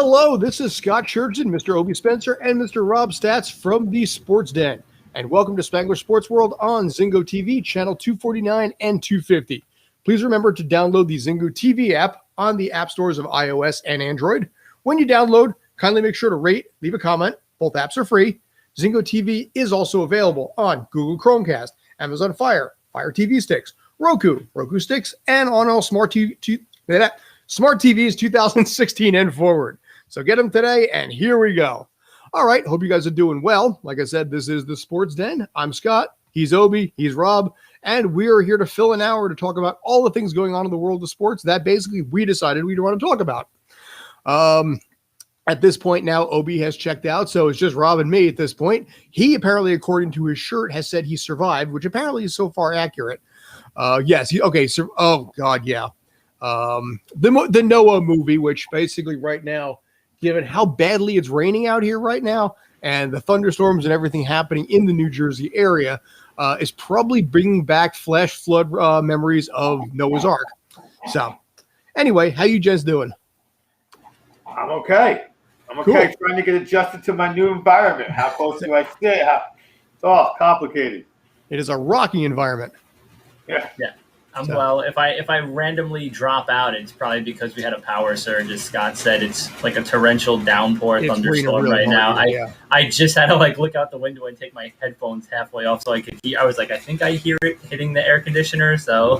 Hello, this is Scott Churchson, Mr. Obie Spencer, and Mr. Rob Stats from the Sports Den. And welcome to Spangler Sports World on Zingo TV, channel 249 and 250. Please remember to download the Zingo TV app on the app stores of iOS and Android. When you download, kindly make sure to rate, leave a comment. Both apps are free. Zingo TV is also available on Google Chromecast, Amazon Fire, Fire TV Sticks, Roku Sticks, and on all smart TVs 2016 and forward. So get them today, and here we go. All right, hope you guys are doing well. Like I said, this is the Sports Den. I'm Scott. He's Obie. He's Rob. And we are here to fill an hour to talk about all the things going on in the world of sports that basically we decided we want to talk about. At this point now, Obie has checked out, so it's just Rob and me at this point. He apparently, according to his shirt, has said he survived, which apparently is so far accurate. Yes. Oh, God, yeah. The Noah movie, which basically right now, given how badly it's raining out here right now and the thunderstorms and everything happening in the New Jersey area, is probably bringing back flash flood memories of Noah's Ark. So anyway, how you gents doing? I'm okay. Cool. Trying to get adjusted to my new environment. How close do I stay? It's all complicated. It is a rocky environment. Yeah. Well, if I randomly drop out, it's probably because we had a power surge. As Scott said, it's like a torrential downpour thunderstorm right now. I just had to look out the window and take my headphones halfway off so I could hear. I was like, I think I hear it hitting the air conditioner. So,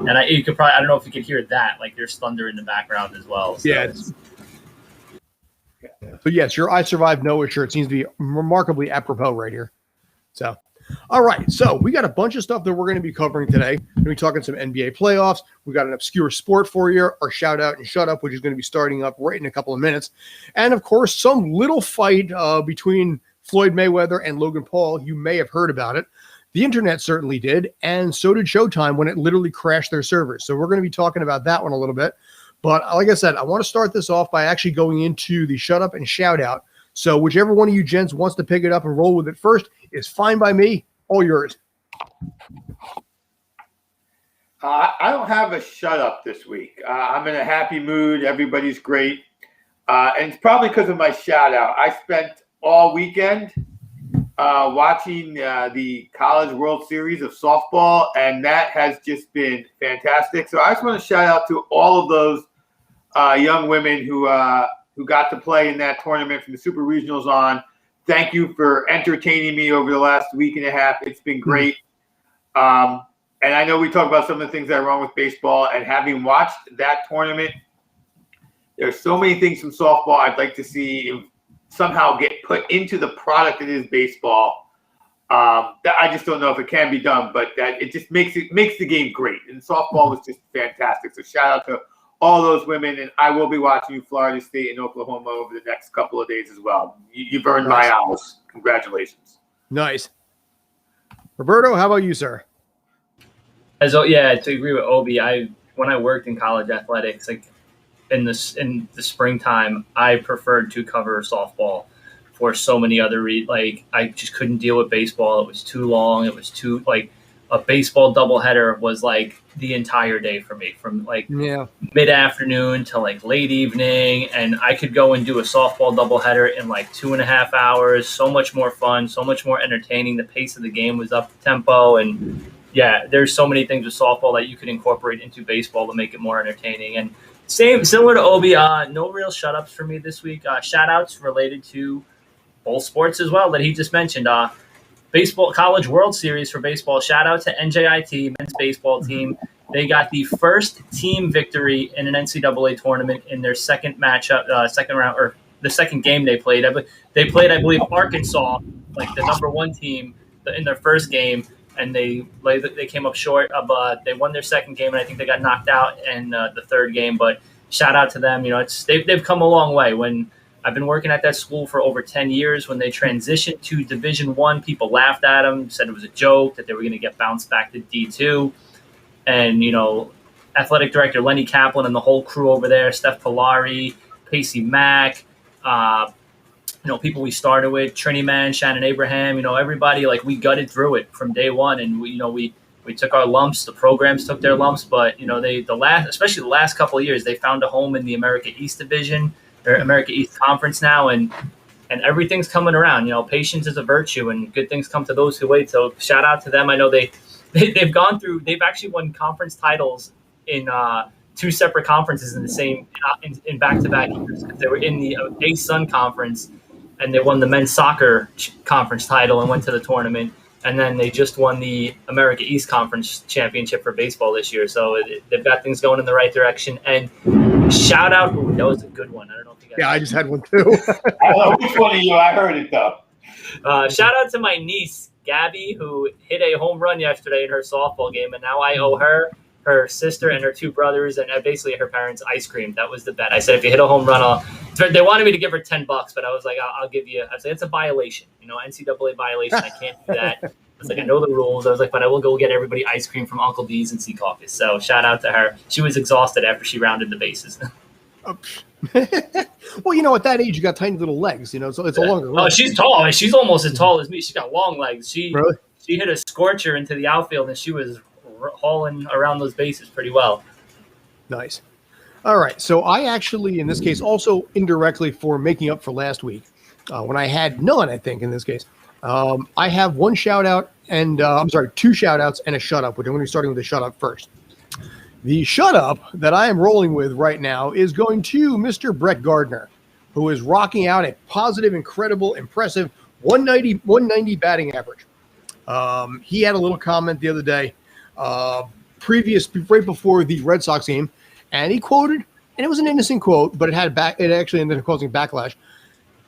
and you could probably, I don't know if you could hear that. Like there's thunder in the background as well. So. Yeah. But yes, your I Survived Noah shirt seems to be remarkably apropos right here. So. All right, so we got a bunch of stuff that we're going to be covering today. We're going to be talking some NBA playoffs. We got an obscure sport for you, our shout out and shut up, which is going to be starting up right in a couple of minutes. And of course, some little fight between Floyd Mayweather and Logan Paul. You may have heard about it. The internet certainly did, and so did Showtime when it literally crashed their servers. So we're going to be talking about that one a little bit. But like I said, I want to start this off by actually going into the shut up and shout out. So whichever one of you gents wants to pick it up and roll with it first is fine by me. All yours. I don't have a shut up this week. I'm in a happy mood. Everybody's great. And it's probably because of my shout out. I spent all weekend watching the College World Series of softball, and that has just been fantastic. So I just want to shout out to all of those young women who got to play in that tournament from the Super Regionals on. Thank you for entertaining me over the last week and a half. It's been great. And I know we talk about some of the things that are wrong with baseball, and having watched that tournament, there's so many things from softball I'd like to see somehow get put into the product that is baseball. That I just don't know if it can be done, but that it just makes the game great. And softball was just fantastic. So shout out to all those women, and I will be watching you Florida State and Oklahoma over the next couple of days as well. You've earned my hours. Congratulations. Nice. Roberto, how about you, sir? To agree with Obie, when I worked in college athletics, like in the springtime, I preferred to cover softball for so many other I just couldn't deal with baseball. It was too long. It was too a baseball doubleheader was like the entire day for me, from mid-afternoon to late evening, and I could go and do a softball doubleheader in 2.5 hours. So much more fun, so much more entertaining. The pace of the game was up tempo, and there's so many things with softball that you could incorporate into baseball to make it more entertaining. And similar to Obie, no real shut-ups for me this week. Shout-outs related to both sports as well that he just mentioned. Baseball College World Series for baseball. Shout out to NJIT men's baseball team. They got the first team victory in an NCAA tournament in their second matchup, second round, or the second game they played. They played, I believe, Arkansas, the number one team, in their first game, and they came up short of. They won their second game, and I think they got knocked out in the third game. But shout out to them. They've come a long way. When I've been working at that school for over 10 years. When they transitioned to Division I, people laughed at them, said it was a joke, that they were going to get bounced back to D2. And, athletic director Lenny Kaplan and the whole crew over there, Steph Polari, Pacey Mack, people we started with, Trini Man, Shannon Abraham, everybody, we gutted through it from day one. And, we took our lumps. The programs took their lumps. But, especially the last couple of years, they found a home in the America East Division. America East Conference now, and everything's coming around. Patience is a virtue, and good things come to those who wait. So shout out to them. I know they've gone through. They've actually won conference titles in two separate conferences in the same in back-to-back years. They were in the A-Sun conference, and they won the men's soccer conference title and went to the tournament. And then they just won the America East Conference championship for baseball this year. So they've got things going in the right direction. And shout out. Ooh, that was a good one. I don't know if you guys. Yeah, I just had one too. I don't know which one of you. I heard it though. Shout out to my niece, Gabby, who hit a home run yesterday in her softball game. And now I owe her sister, and her two brothers, and basically her parents ice cream. That was the bet. I said, if you hit a home run, they wanted me to give her $10, but I was like, I'll give you. I said, it's a violation, NCAA violation. I can't do that. I was like, I know the rules. I was like, but I will go get everybody ice cream from Uncle D's and Sea Caucus. So shout out to her. She was exhausted after she rounded the bases. Well, at that age, you got tiny little legs, so it's a longer run. Oh, she's tall. She's almost as tall as me. She's got long legs. She hit a scorcher into the outfield, and she was hauling around those bases pretty well. Nice. All right. So I actually, in this case, also indirectly for making up for last week, when I had none, I think in this case, I have one shout out and two shout outs and a shut up, which I'm going to be starting with the shut up first. The shut up that I am rolling with right now is going to Mr. Brett Gardner, who is rocking out a positive, incredible, impressive 190 batting average. He had a little comment the other day, right before the Red Sox game, and he quoted, and it was an innocent quote, but it actually ended up causing backlash.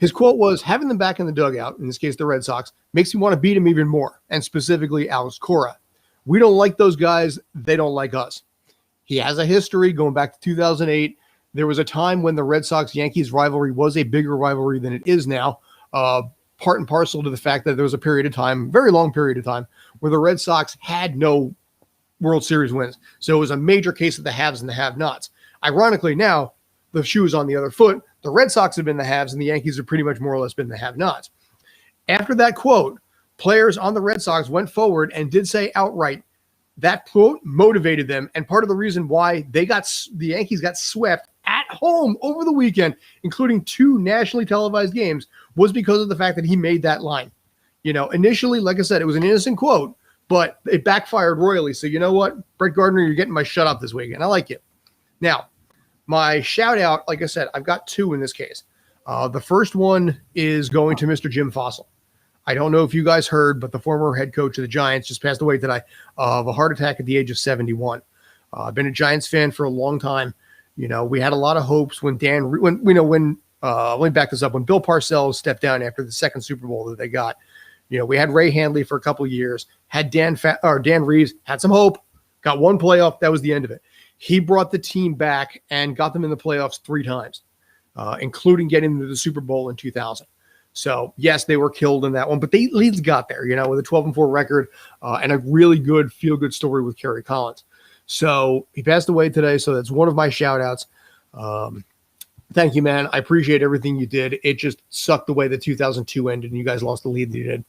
His quote was, having them back in the dugout, in this case the Red Sox, makes me want to beat him even more, and specifically Alex Cora. We don't like those guys. They don't like us. He has a history going back to 2008. There was a time when the Red Sox-Yankees rivalry was a bigger rivalry than it is now, part and parcel to the fact that there was a period of time, very long period of time, where the Red Sox had no World Series wins. So it was a major case of the haves and the have-nots. Ironically, now the shoe is on the other foot. The Red Sox have been the haves, and the Yankees have pretty much more or less been the have-nots. After that quote, players on the Red Sox went forward and did say outright that quote motivated them, and part of the reason why the Yankees got swept at home over the weekend, including two nationally televised games, was because of the fact that he made that line. Initially, like I said, it was an innocent quote, but it backfired royally. So you know what? Brett Gardner, you're getting my shut up this weekend. I like it. Now, my shout out, like I said, I've got two in this case. The first one is going to Mr. Jim Fossil. I don't know if you guys heard, but the former head coach of the Giants just passed away today of a heart attack at the age of 71. I've been a Giants fan for a long time. We had a lot of hopes when let me back this up. When Bill Parcells stepped down after the second Super Bowl that they got, we had Ray Handley for a couple of years, had Dan Reeves, had some hope, got one playoff. That was the end of it. He brought the team back and got them in the playoffs 3 times, including getting to the Super Bowl in 2000. So, yes, they were killed in that one, but they at least got there, with a 12-4 record and a really good feel-good story with Kerry Collins. So he passed away today, so that's one of my shout-outs. Thank you, man. I appreciate everything you did. It just sucked the way the 2002 ended, and you guys lost the lead that you did.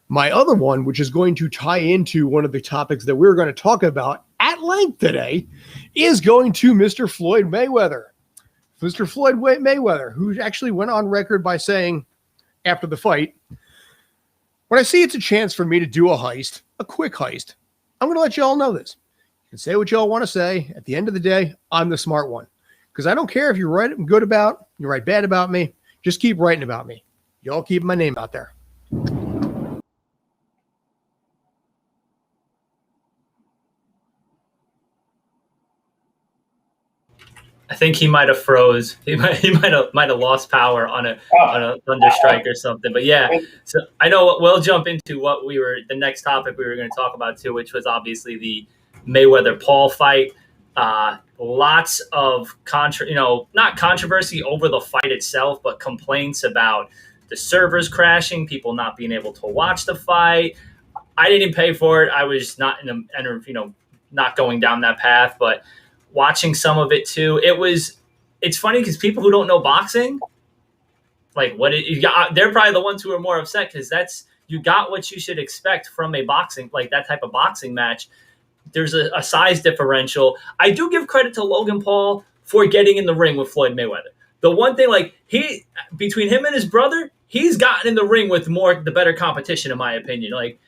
My other one, which is going to tie into one of the topics that we're going to talk about at length today, is going to Mr. Floyd Mayweather. Mr. Floyd Mayweather, who actually went on record by saying after the fight, when I see it's a chance for me to do a heist, a quick heist, I'm going to let you all know this. You can say what you all want to say. At the end of the day, I'm the smart one. Because I don't care if you write good about, you write bad about me, just keep writing about me. Y'all keep my name out there. I think he might have froze. He might have lost power on a thunderstrike or something. But yeah, so I know we'll jump into the next topic we were going to talk about too, which was obviously the Mayweather-Paul fight. Lots of not controversy over the fight itself, but complaints about the servers crashing, people not being able to watch the fight. I didn't pay for it. I was not not going down that path, but watching some of it too. It's funny because people who don't know boxing, they're probably the ones who are more upset because you got what you should expect from a boxing, like that type of boxing match. There's a size differential. I do give credit to Logan Paul for getting in the ring with Floyd Mayweather. the one thing, like, between him and his brother, he's gotten in the ring with the better competition, in my opinion. Like,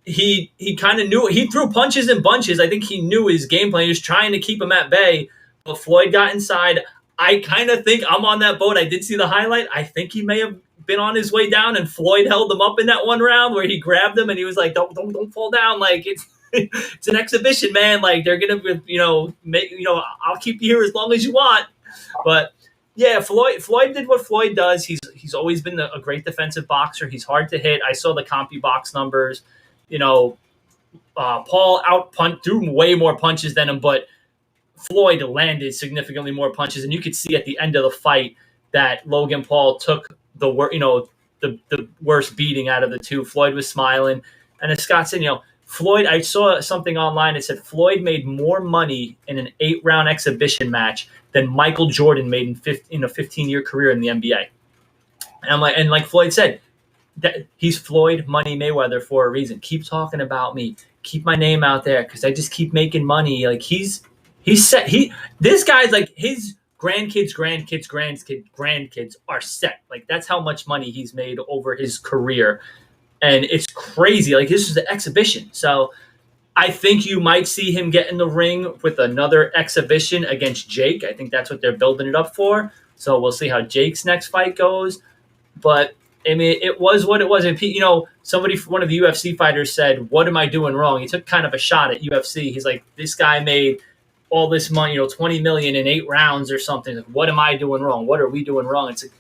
he kind of knew, he threw punches and bunches. I think he knew his game plan. He was trying to keep him at bay, but Floyd got inside. I kind of think I'm on that boat. I did see the highlight. I think he may have been on his way down, and Floyd held him up in that one round where he grabbed him and he was like, don't fall down. Like, it's an exhibition, man. Like, they're going to, I'll keep you here as long as you want. But yeah, Floyd did what Floyd does. He's always been a great defensive boxer. He's hard to hit. I saw the CompuBox numbers. Paul threw way more punches than him, but Floyd landed significantly more punches, and you could see at the end of the fight that Logan Paul took the worst beating out of the two. Floyd was smiling, and as Scott said, Floyd. I saw something online that said Floyd made more money in an 8-round exhibition match than Michael Jordan made in a 15-year career in the NBA. And like Floyd said, that he's Floyd Money Mayweather for a reason. Keep talking about me. Keep my name out there because I just keep making money. Like, he's set. This guy's like, his grandkids are set. Like, that's how much money he's made over his career. And it's crazy. Like, this is the exhibition. So I think you might see him get in the ring with another exhibition against Jake. I think that's what they're building it up for. So we'll see how Jake's next fight goes. But I mean, it was what it was. And one of the UFC fighters said, "What am I doing wrong?" He took kind of a shot at UFC. He's like, "This guy made all this money, $20 million in 8 rounds or something. Like, what am I doing wrong? What are we doing wrong?" It's like,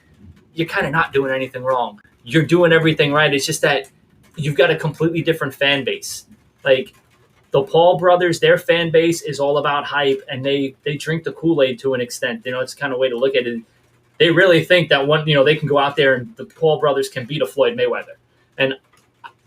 you're kind of not doing anything wrong. You're doing everything right. It's just that you've got a completely different fan base. Like, the Paul brothers, their fan base is all about hype, and they drink the Kool-Aid to an extent. It's kind of a way to look at it. They really think that they can go out there and the Paul brothers can beat a Floyd Mayweather. And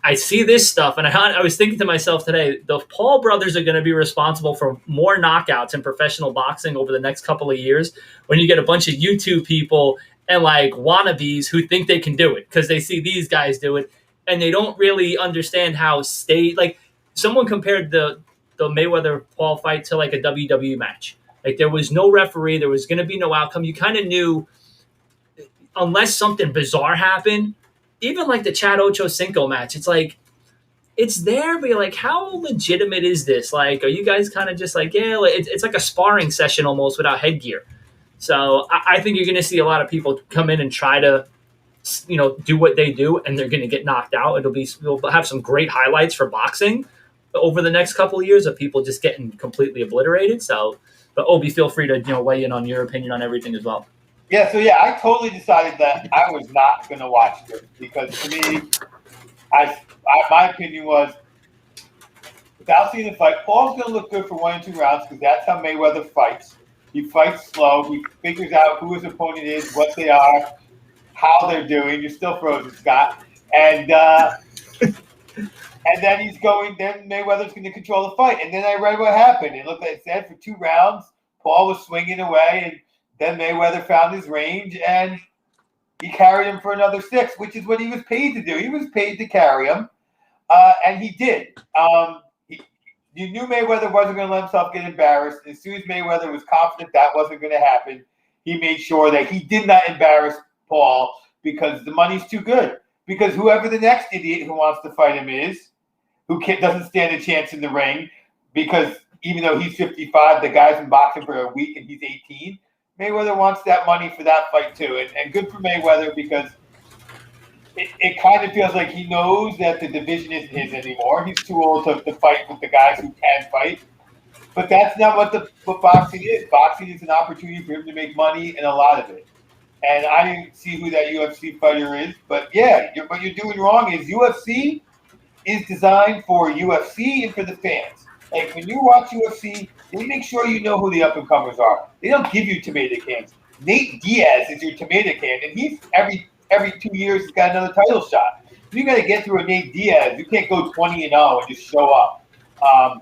I see this stuff, and I was thinking to myself today, the Paul brothers are going to be responsible for more knockouts in professional boxing over the next couple of years when you get a bunch of YouTube people and like wannabes who think they can do it because they see these guys do it, and they don't really understand how like, someone compared the Mayweather-Paul fight to like a WWE match. Like, there was no referee. There was going to be no outcome. You kind of knew, unless something bizarre happened, even like the Chad Ochocinco match, it's like, it's there, but you're like, how legitimate is this? Like, are you guys kind of just like, yeah, it's like a sparring session almost without headgear. So I think you're going to see a lot of people come in and try to, do what they do, and they're going to get knocked out. We'll have some great highlights for boxing over the next couple of years of people just getting completely obliterated. So, but Obi, feel free to weigh in on your opinion on everything as well. Yeah, so I totally decided that I was not going to watch this because to me, my opinion was, without seeing the fight, Paul's going to look good for 1 or 2 rounds because that's how Mayweather fights. He fights slow. He figures out who his opponent is, what they are, how they're doing. You're still frozen, Scott. And then then Mayweather's going to control the fight. And then I read what happened. It looked like it said for 2 rounds, Paul was swinging away, and then Mayweather found his range, and he carried him for another 6, which is what he was paid to do. He was paid to carry him, and he did. You knew Mayweather wasn't going to let himself get embarrassed. As soon as Mayweather was confident that wasn't going to happen, he made sure that he did not embarrass Paul because the money's too good. Because whoever the next idiot who wants to fight him is, who doesn't stand a chance in the ring, because even though he's 55, the guy's been boxing for a week and he's 18, Mayweather wants that money for that fight too. And good for Mayweather because it kind of feels like he knows that the division isn't his anymore. He's too old to fight with the guys who can fight. But that's not what boxing is. Boxing is an opportunity for him to make money, and a lot of it. And I didn't see who that UFC fighter is. But yeah, what you're doing wrong is UFC is designed for UFC and for the fans. Like, when you watch UFC, they make sure you know who the up-and-comers are. They don't give you tomato cans. Nate Diaz is your tomato can, and he's every 2 years he's got another title shot. You got to get through a Nate Diaz. You can't go 20-0 and just show up. And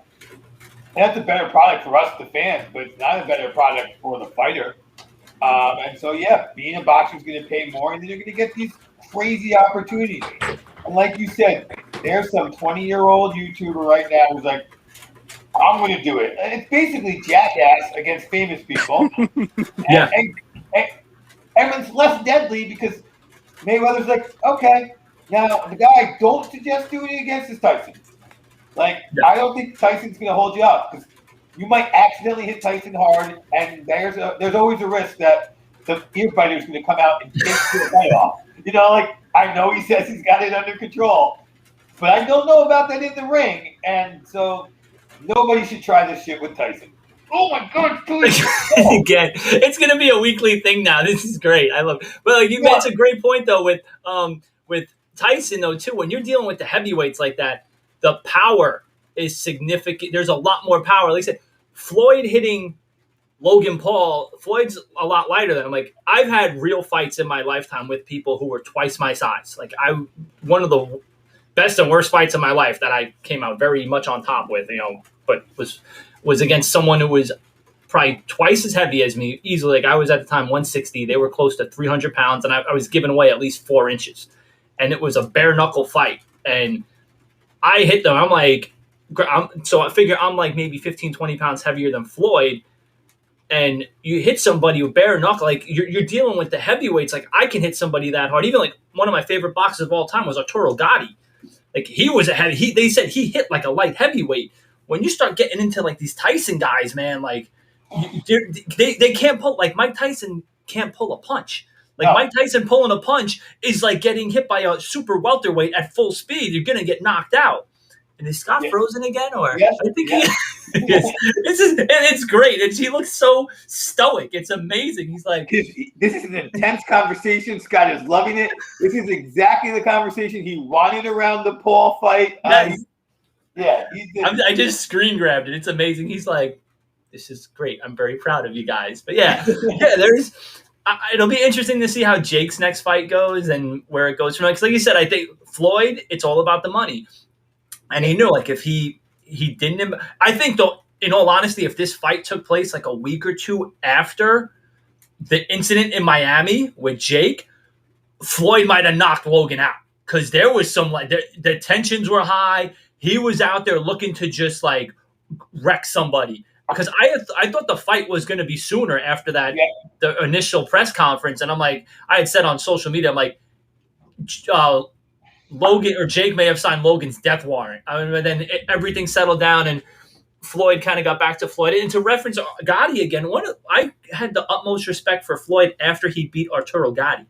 that's a better product for us, the fans, but it's not a better product for the fighter. And so, being a boxer is going to pay more, and then you're going to get these crazy opportunities. And like you said, there's some 20-year-old YouTuber right now who's like, I'm going to do it. And it's basically Jackass against famous people. and it's less deadly because Mayweather's like, okay, now the guy I don't suggest doing it against is Tyson. Like, Yeah. I don't think Tyson's going to hold you up because you might accidentally hit Tyson hard, and there's always a risk that the ear fighter is going to come out and take your head off. You know, like, I know he says he's got it under control, but I don't know about that in the ring, and so nobody should try this shit with Tyson. Oh my God, again, it's gonna be a weekly thing now. This is great. I love it. But like you made a great point though with Tyson though too. When you're dealing with the heavyweights like that, the power is significant. There's a lot more power. Like I said, Floyd hitting Logan Paul, Floyd's a lot lighter than him. Like I've had real fights in my lifetime with people who were twice my size. Like one of the best and worst fights of my life that I came out very much on top with, but was against someone who was probably twice as heavy as me, easily. Like I was at the time 160. They were close to 300 pounds, and I was giving away at least 4 inches. And it was a bare knuckle fight. And I hit them. So I figure I'm like maybe 15, 20 pounds heavier than Floyd. And you hit somebody with bare knuckle, like you're dealing with the heavyweights. Like I can hit somebody that hard. Even like one of my favorite boxers of all time was Arturo Gatti. Like he was a heavy. They said he hit like a light heavyweight. When you start getting into like these Tyson guys, man, like they can't pull. Like Mike Tyson can't pull a punch. Like Mike Tyson pulling a punch is like getting hit by a super welterweight at full speed. You're gonna get knocked out. And is Scott frozen again? Or I think he is. It's great. He looks so stoic. It's amazing. He's like, this is an intense conversation. Scott is loving it. This is exactly the conversation he wanted around the Paul fight. I just screen grabbed it. It's amazing. He's like, this is great. I'm very proud of you guys. But it'll be interesting to see how Jake's next fight goes and where it goes from. Because like you said, I think Floyd, it's all about the money. And he knew, like, if he didn't, I think, though, in all honesty, if this fight took place like a week or two after the incident in Miami with Jake, Floyd might have knocked Logan out because there was some, like, the tensions were high. He was out there looking to just, like, wreck somebody. Because I thought the fight was going to be sooner after that, the initial press conference. And I'm like, I had said on social media, I'm like, Logan or Jake may have signed Logan's death warrant. But then everything settled down and Floyd kind of got back to Floyd. And to reference Gotti again, I had the utmost respect for Floyd after he beat Arturo Gatti.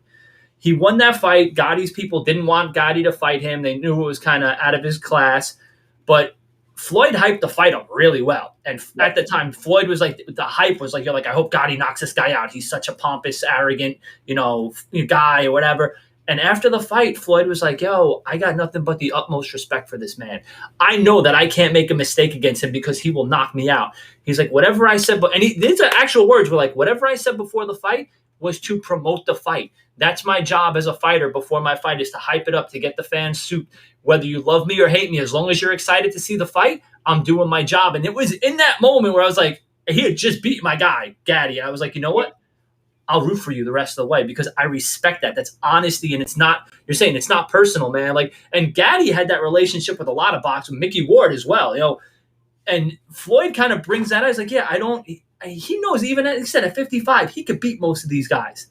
He won that fight. Gotti's people didn't want Gotti to fight him. They knew it was kind of out of his class. But Floyd hyped the fight up really well. And at the time, Floyd was like, the hype was like, you're like, I hope Gotti knocks this guy out. He's such a pompous, arrogant, guy or whatever. And after the fight, Floyd was like, yo, I got nothing but the utmost respect for this man. I know that I can't make a mistake against him because he will knock me out. He's like, whatever I said, these are actual words, were like, whatever I said before the fight was to promote the fight. That's my job as a fighter before my fight, is to hype it up, to get the fans souped. Whether you love me or hate me, as long as you're excited to see the fight, I'm doing my job. And it was in that moment where I was like, he had just beat my guy, Gatti. And I was like, you know what? I'll root for you the rest of the way because I respect that. That's honesty, and it's not, you're saying it's not personal, man. Like, and Gatti had that relationship with a lot of boxers, with Mickey Ward as well, and Floyd kind of brings that out. He's like, he knows even he said at 55, he could beat most of these guys.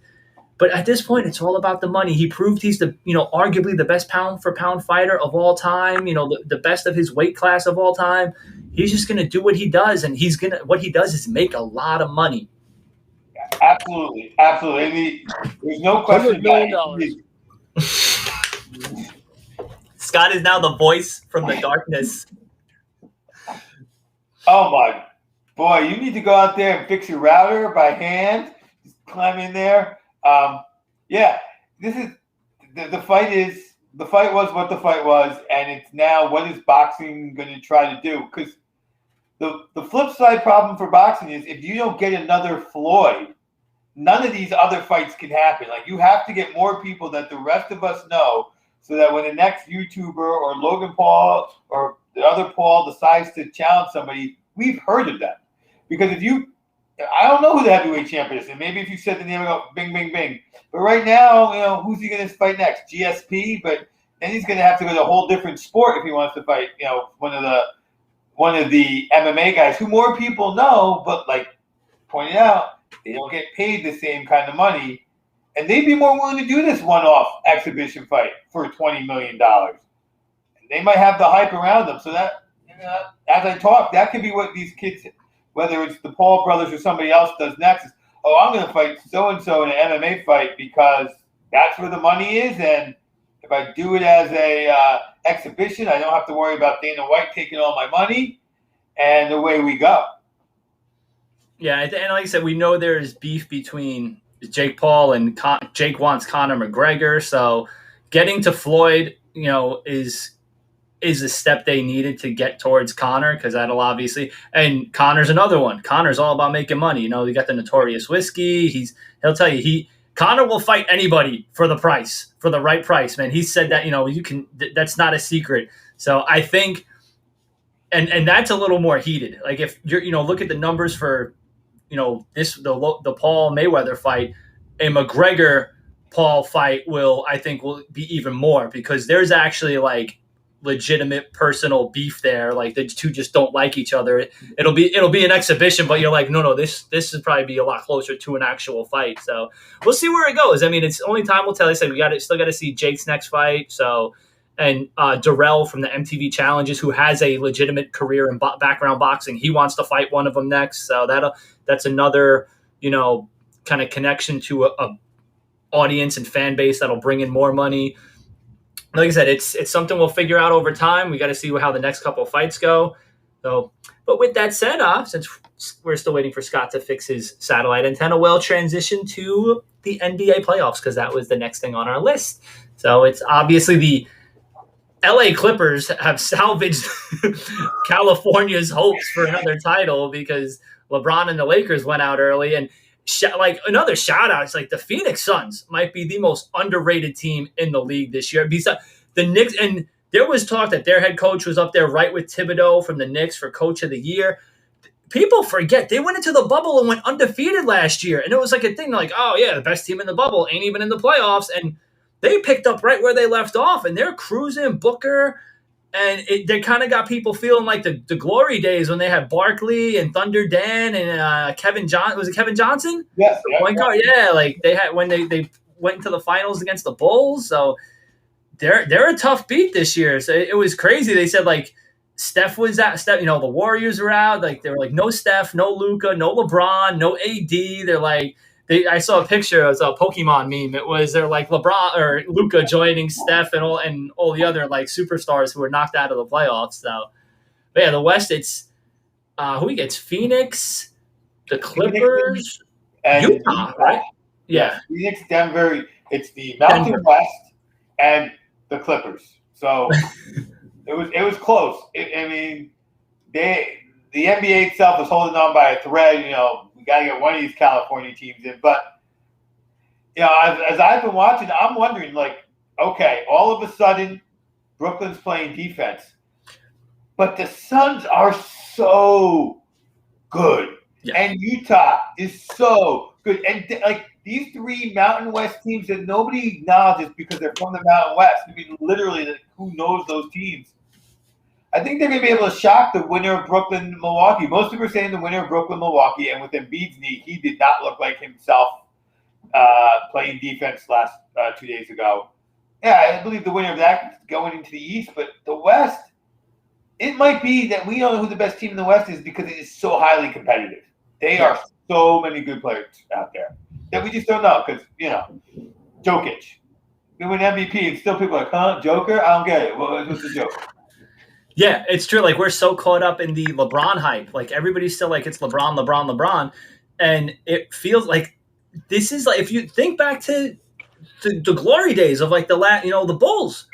But at this point, it's all about the money. He proved he's the, arguably the best pound for pound fighter of all time, the best of his weight class of all time. He's just going to do what he does. And what he does is make a lot of money. Absolutely. There's no question about it. Scott is now the voice from the darkness. Oh my boy, you need to go out there and fix your router by hand. Just climb in there. This is the fight was what the fight was, and it's now what is boxing going to try to do? Because the flip side problem for boxing is if you don't get another Floyd, none of these other fights can happen. Like, you have to get more people that the rest of us know, so that when the next YouTuber or Logan Paul or the other Paul decides to challenge somebody, we've heard of them. Because I don't know who the heavyweight champion is, and maybe if you said the name, I go bing, bing, bing. But right now, who's he going to fight next? GSP, but then he's going to have to go to a whole different sport if he wants to fight, one of the MMA guys who more people know, but like pointed out, they don't get paid the same kind of money And they'd be more willing to do this one-off exhibition fight for $20 million. And they might have the hype around them. So that, as I talk, that could be what these kids, whether it's the Paul brothers or somebody else does next, is, oh, I'm going to fight so-and-so in an MMA fight because that's where the money is. And if I do it as a exhibition, I don't have to worry about Dana White taking all my money. And away we go. Yeah, and like I said, we know there's beef between Jake Paul and Jake wants Conor McGregor. So getting to Floyd, is a step they needed to get towards Conor, because that'll obviously, and Conor's another one. Conor's all about making money. You got the Notorious Whiskey. He'll tell you Conor will fight anybody for the price, for the right price, man. He said that, that's not a secret. So I think, and that's a little more heated. Like if you're, look at the numbers for, the Paul Mayweather fight, a McGregor Paul fight will be even more, because there's actually like legitimate personal beef there. Like the two just don't like each other. It'll be an exhibition, but you're like, no, this would probably be a lot closer to an actual fight. So we'll see where it goes. I mean, it's only time will tell. I said we still got to see Jake's next fight. So, and Darrell from the MTV Challenges, who has a legitimate career in background boxing, he wants to fight one of them next. So that's another, kind of connection to a audience and fan base that'll bring in more money. Like I said, it's something we'll figure out over time. We got to see how the next couple of fights go. So, but with that said, since we're still waiting for Scott to fix his satellite antenna, we'll transition to the NBA playoffs, because that was the next thing on our list. So it's obviously the LA Clippers have salvaged California's hopes for another title, because LeBron and the Lakers went out early. And like another shout out, it's like the Phoenix Suns might be the most underrated team in the league this year. Besides the Knicks, and there was talk that their head coach was up there right with Thibodeau from the Knicks for coach of the year. People forget they went into the bubble and went undefeated last year. And it was like a thing like, oh yeah, the best team in the bubble ain't even in the playoffs. And they picked up right where they left off, and they're cruising. Booker, and they kind of got people feeling like the glory days when they had Barkley and Thunder Dan and Kevin Johnson. Was it Kevin Johnson? Yes. Yeah, like they had when they went into the finals against the Bulls. So they're a tough beat this year. So it was crazy. They said like Steph was out. The Warriors were out. Like they were like no Steph, no Luka, no LeBron, no AD. They're like. I saw a picture. It was a Pokemon meme. It was they're like LeBron or Luka joining Steph and all the other like superstars who were knocked out of the playoffs. So, but yeah, the West. It's who gets Phoenix, the Clippers, and Utah, right? Yeah, Phoenix, Denver. It's the Mountain West and the Clippers. So it was close. The NBA itself is holding on by a thread. Got to get one of these California teams in. But, as I've been watching, I'm wondering, like, okay, all of a sudden, Brooklyn's playing defense. But the Suns are so good. Yeah. And Utah is so good. And, these three Mountain West teams that nobody acknowledges because they're from the Mountain West. I mean, literally, who knows those teams? I think they're going to be able to shock the winner of Brooklyn-Milwaukee. Most people are saying the winner of Brooklyn-Milwaukee, and with Embiid's knee, he did not look like himself playing defense last 2 days ago. Yeah, I believe the winner of that going into the East, but the West, it might be that we don't know who the best team in the West is because it is so highly competitive. They are so many good players out there that we just don't know because, Jokic. You win MVP, and still people are like, huh, Joker? I don't get it. What's the joke? Yeah, it's true. Like, we're so caught up in the LeBron hype. Like, everybody's still like, it's LeBron. And it feels like this is like, if you think back to the glory days of like the Bulls,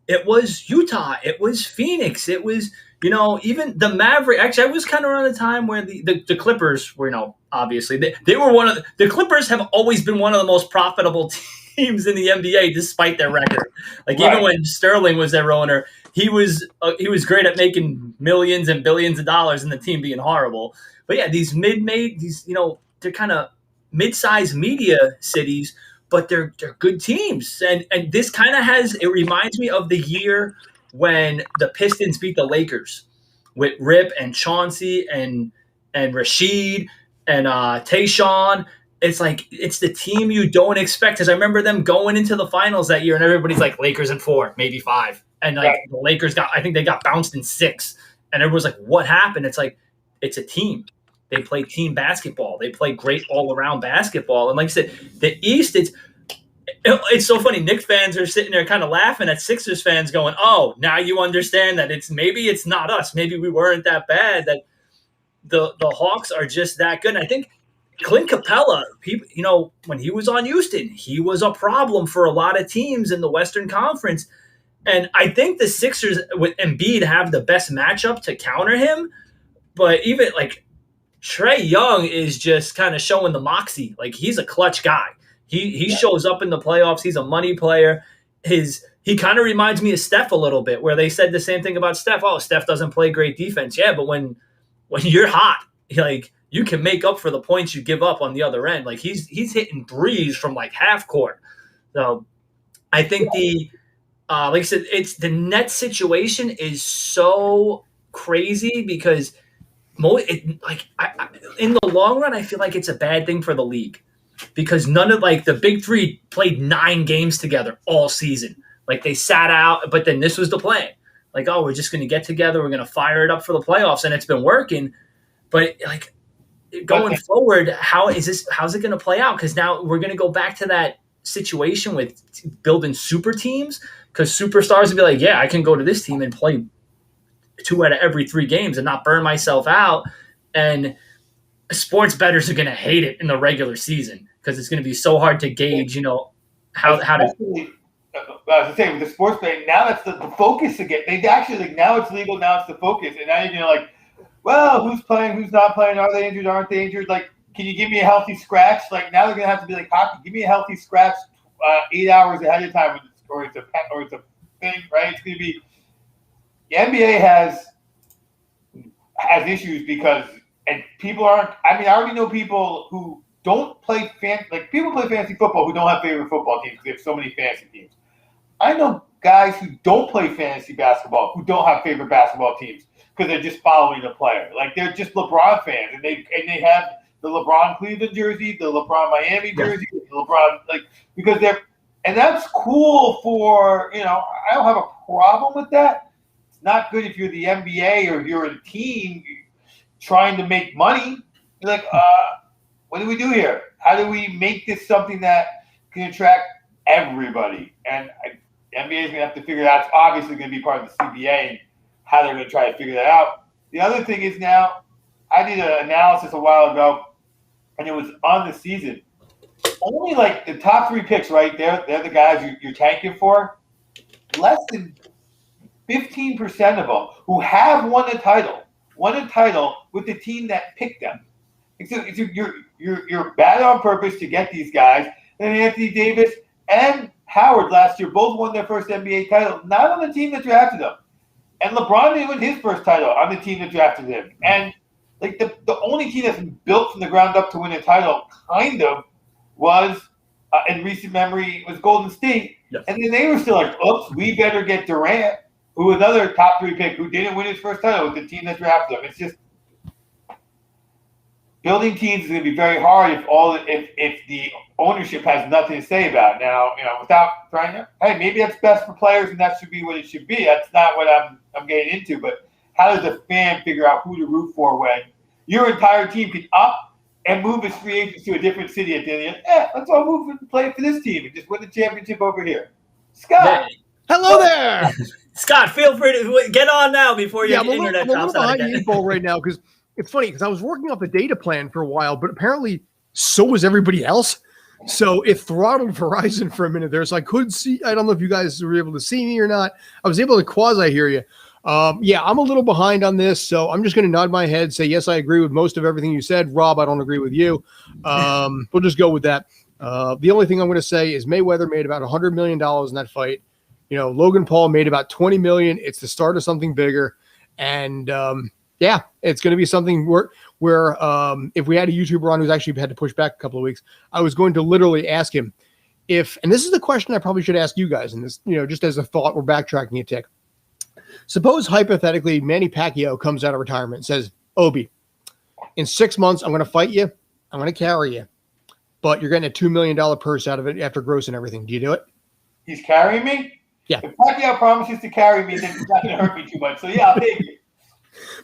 it was Utah, it was Phoenix, it was, even the Maverick. Actually, I was kind of around the time where the Clippers were, obviously they were the Clippers have always been one of the most profitable teams in the NBA despite their record. Like, right. Even when Sterling was their owner, he was great at making millions and billions of dollars and the team being horrible. But yeah, these they're kind of mid-sized media cities, but they're good teams. And this kind of it reminds me of the year when the Pistons beat the Lakers with Rip and Chauncey and Rashid and Tayshaun it's like it's the team you don't expect. Because I remember them going into the finals that year, and everybody's like Lakers in 4, maybe 5, and like the Lakers I think they got bounced in 6, and everyone's like, what happened? It's like it's a team. They play team basketball. They play great all around basketball. And like I said, the East, it's so funny. Knicks fans are sitting there kind of laughing at Sixers fans, going, "Oh, now you understand that maybe it's not us. Maybe we weren't that bad. That the Hawks are just that good." And I think Clint Capella, when he was on Houston, he was a problem for a lot of teams in the Western Conference. And I think the Sixers with Embiid have the best matchup to counter him. But even like Trae Young is just kind of showing the moxie. Like he's a clutch guy. He shows up in the playoffs. He's a money player. He kind of reminds me of Steph a little bit, where they said the same thing about Steph. Oh, Steph doesn't play great defense. Yeah, but when you're hot, like you can make up for the points you give up on the other end. Like he's hitting threes from like half court. So I think like I said, it's the Nets situation is so crazy because in the long run, I feel like it's a bad thing for the league because none of like the big three played 9 games together all season. Like they sat out, but then this was the plan. Like, oh, we're just going to get together. We're going to fire it up for the playoffs, and it's been working. But like going forward, how's it going to play out? Because now we're going to go back to that situation with building super teams because superstars will be like, yeah, I can go to this team and play 2 out of every 3 games and not burn myself out. And sports bettors are going to hate it in the regular season because it's going to be so hard to gauge, how to. I was saying with the sports betting, now that's the focus again. They actually like now it's legal, now it's the focus, and now you're like, well, who's playing, who's not playing, are they injured, aren't they injured? Like, can you give me a healthy scratch? Like now they're gonna have to be like hockey. Give me a healthy scratch 8 hours ahead of time, or it's a thing, right? It's gonna be. The NBA has issues because people aren't. I mean, I already know people who don't play people play fantasy football who don't have favorite football teams because they have so many fantasy teams. I know guys who don't play fantasy basketball who don't have favorite basketball teams because they're just following the player. Like they're just LeBron fans, and they have the LeBron Cleveland jersey, the LeBron Miami jersey, the LeBron because they're, and that's cool for I don't have a problem with that. It's not good if you're the NBA or if you're a team trying to make money. You're like, what do we do here? How do we make this something that can attract everybody? And the NBA is going to have to figure it out. It's obviously going to be part of the CBA and how they're going to try to figure that out. The other thing is now, I did an analysis a while ago, and it was on the season. Only like the top 3 picks, right? They're the guys you're tanking for. Less than 15% of them who have won a title with the team that picked them. You're bad on purpose to get these guys. And Anthony Davis and Howard last year both won their first NBA title, not on the team that drafted them. And LeBron didn't win his first title on the team that drafted him. And like the only team that's been built from the ground up to win a title kind of was in recent memory was Golden State. Yes. And then they were still like, oops, we better get Durant, who was another top 3 pick who didn't win his first title with the team that drafted him. It's just building teams is going to be very hard if the ownership has nothing to say about it. Now, without trying to, hey, maybe that's best for players and that should be what it should be. That's not what I'm getting into. But how does a fan figure out who to root for when your entire team can up and move its free agents to a different city at the end of the year? Let's all move and play for this team and just win the championship over here. Scott. Hey. Hello there. Scott, feel free to get on now before your internet drops out again. I'm a little behind the 8 ball right now because it's funny because I was working off a data plan for a while, but apparently so was everybody else. So it throttled Verizon for a minute there. So I couldn't see. I don't know if you guys were able to see me or not. I was able to quasi hear you. I'm a little behind on this, so I'm just going to nod my head, say, yes, I agree with most of everything you said. Rob, I don't agree with you. We'll just go with that. The only thing I'm going to say is Mayweather made about $100 million in that fight. Logan Paul made about $20 million. It's the start of something bigger. And, it's going to be something where if we had a YouTuber on who's actually had to push back a couple of weeks, I was going to literally ask him and this is the question I probably should ask you guys, and this, just as a thought, we're backtracking a tick. Suppose hypothetically Manny Pacquiao comes out of retirement and says, Obi, in 6 months, I'm going to fight you. I'm going to carry you. but you're getting a $2 million purse out of it after gross and everything. Do you do it? He's carrying me? Yeah. If Pacquiao promises to carry me, then it's not going to hurt me too much. So, yeah, I'll take it.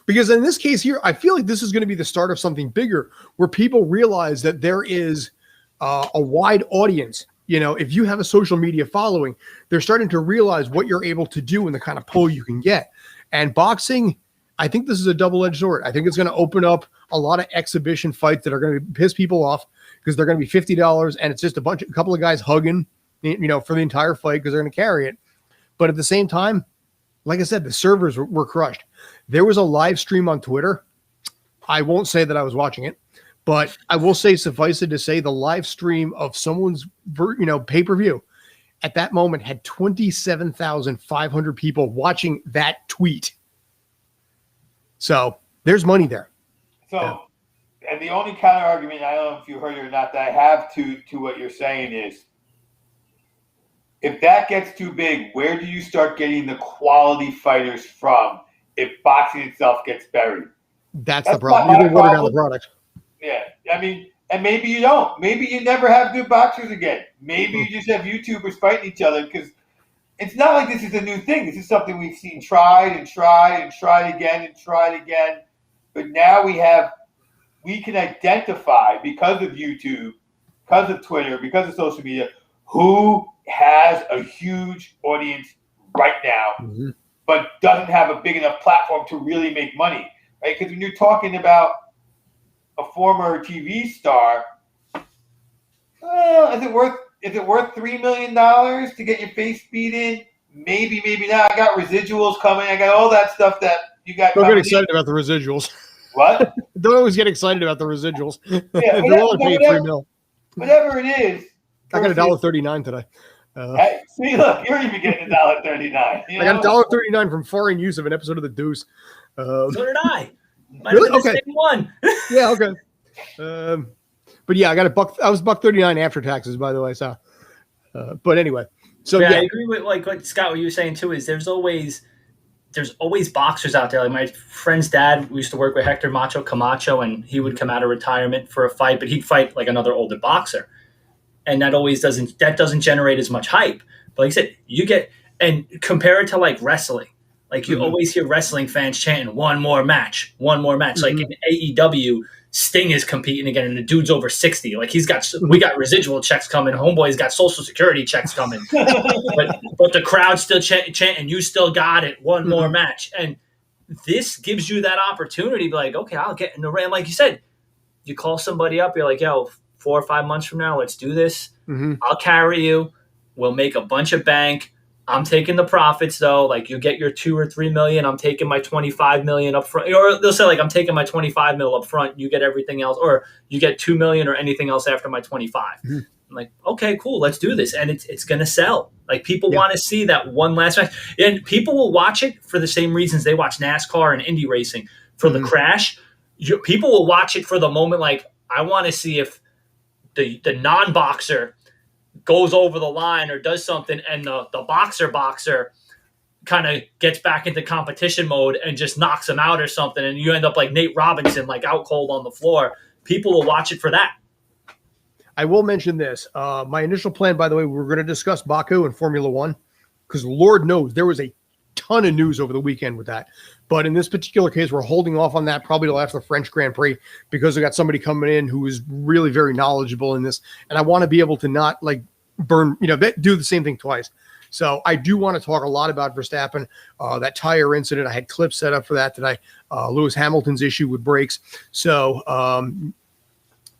Because in this case here, I feel like this is going to be the start of something bigger where people realize that there is a wide audience. You know, if you have a social media following, they're starting to realize what you're able to do and the kind of pull you can get. And boxing, I think this is a double-edged sword. I think it's going to open up a lot of exhibition fights that are going to piss people off because they're going to be $50 and it's just a couple of guys hugging, you know, for the entire fight because they're going to carry it. But at the same time, like I said, the servers were crushed. There was a live stream on Twitter. I won't say that I was watching it, but I will say, suffice it to say, the live stream of someone's, pay-per-view at that moment had 27,500 people watching that tweet. So there's money there. So, yeah. And the only counter argument, I don't know if you heard it or not, that I have to what you're saying is, if that gets too big, where do you start getting the quality fighters from if boxing itself gets buried? That's the problem. You can water down the product. Yeah. I mean, and maybe you don't. Maybe you never have good boxers again. Maybe you just have YouTubers fighting each other because it's not like this is a new thing. This is something we've seen tried and tried and tried again and tried again. But now we can identify, because of YouTube, because of Twitter, because of social media, who has a huge audience right now, but doesn't have a big enough platform to really make money, right? Because when you're talking about a former TV star, is it worth $3 million to get your face beat in? Maybe, maybe not. I got residuals coming. I got all that stuff that you got. Don't get excited about the residuals. What? Don't always get excited about the residuals. Yeah, whatever it is. I got $1.39 today. Hey, see, look, you're even getting $1.39. I got $1.39 from foreign use of an episode of The Deuce. So did I. Might really? have been Okay. the same one. Yeah, okay. But yeah, I got I was $1.39 after taxes, by the way. So, but anyway, so yeah, yeah, I agree with what Scott, what you were saying too. Is there's always boxers out there. Like my friend's dad, we used to work with Hector Macho Camacho, and he would come out of retirement for a fight, but he'd fight like another older boxer. And that doesn't generate as much hype. But like I said, you get, and compare it to like wrestling. Like you always hear wrestling fans chanting, one more match. Like in AEW, Sting is competing again, and the dude's over 60. Like we got residual checks coming. Homeboy's got Social Security checks coming. but the crowd's still chanting, you still got it. One more match. And this gives you that opportunity to be like, okay, I'll get in the ring. Like you said, you call somebody up, you're like, yo, 4 or 5 months from now, let's do this. I'll carry you. We'll make a bunch of bank. I'm taking the profits though. Like you get your 2 or 3 million. I'm taking my 25 million up front. Or they'll say like, I'm taking my 25 mil up front. You get everything else, or you get 2 million or anything else after my 25. I'm like, okay, cool. Let's do this. And it's going to sell. Like people want to see that one last match, and people will watch it for the same reasons they watch NASCAR and Indy racing for the crash. People will watch it for the moment. Like I want to see if the non-boxer goes over the line or does something, and the boxer kind of gets back into competition mode and just knocks him out or something, and you end up like Nate Robinson, like out cold on the floor. People will watch it for that. I will mention this. My initial plan, by the way, we were going to discuss Baku and Formula One, because Lord knows there was a ton of news over the weekend with that. But in this particular case, we're holding off on that probably till after the French Grand Prix, because we got somebody coming in who is really very knowledgeable in this. And I want to be able to not like do the same thing twice. So I do want to talk a lot about Verstappen, that tire incident. I had clips set up for that today. Lewis Hamilton's issue with brakes. So,